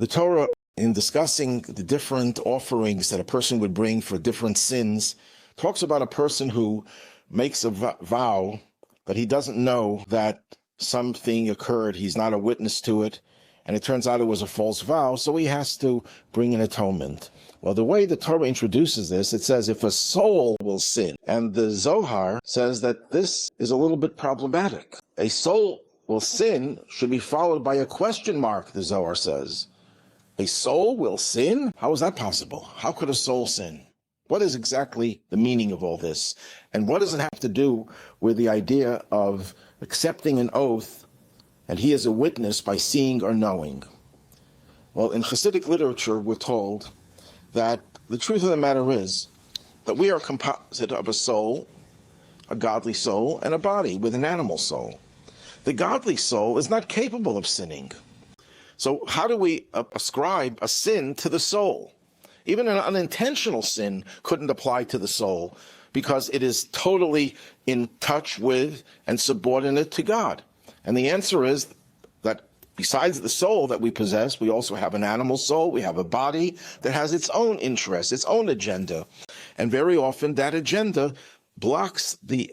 The Torah, in discussing the different offerings that a person would bring for different sins, talks about a person who makes a vow, but he doesn't know that something occurred. He's not a witness to it, and it turns out it was a false vow, so he has to bring an atonement. Well, the way the Torah introduces this, it says if a soul will sin, and the Zohar says that this is a little bit problematic. A soul will sin should be followed by a question mark, the Zohar says. A soul will sin? How is that possible? How could a soul sin? What is exactly the meaning of all this? And what does it have to do with the idea of accepting an oath, and he is a witness by seeing or knowing? Well, in Hasidic literature, we're told that the truth of the matter is that we are composite of a soul, a godly soul, and a body with an animal soul. The godly soul is not capable of sinning. So how do we ascribe a sin to the soul? Even an unintentional sin couldn't apply to the soul because it is totally in touch with and subordinate to God. And the answer is that besides the soul that we possess, we also have an animal soul, we have a body that has its own interests, its own agenda. And very often that agenda blocks the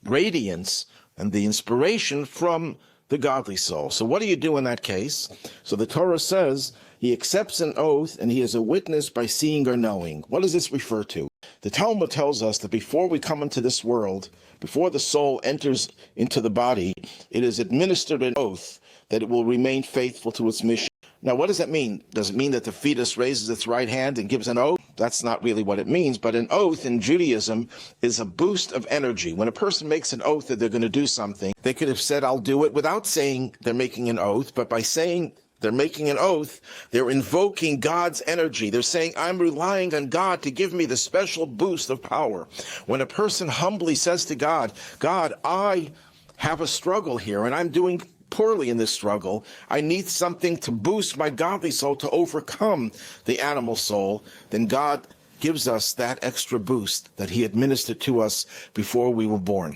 radiance and the inspiration from the godly soul. So what do you do in that case? So the Torah says he accepts an oath and he is a witness by seeing or knowing. What does this refer to? The Talmud tells us that before we come into this world, before the soul enters into the body, it is administered an oath that it will remain faithful to its mission. Now, what does that mean? Does it mean that the fetus raises its right hand and gives an oath? That's not really what it means, but an oath in Judaism is a boost of energy. When a person makes an oath that they're going to do something, they could have said, I'll do it, without saying they're making an oath, but by saying they're making an oath, they're invoking God's energy. They're saying, I'm relying on God to give me the special boost of power. When a person humbly says to God, God, I have a struggle here, and I'm doing poorly in this struggle. I need something to boost my godly soul to overcome the animal soul. Then God gives us that extra boost that he administered to us before we were born.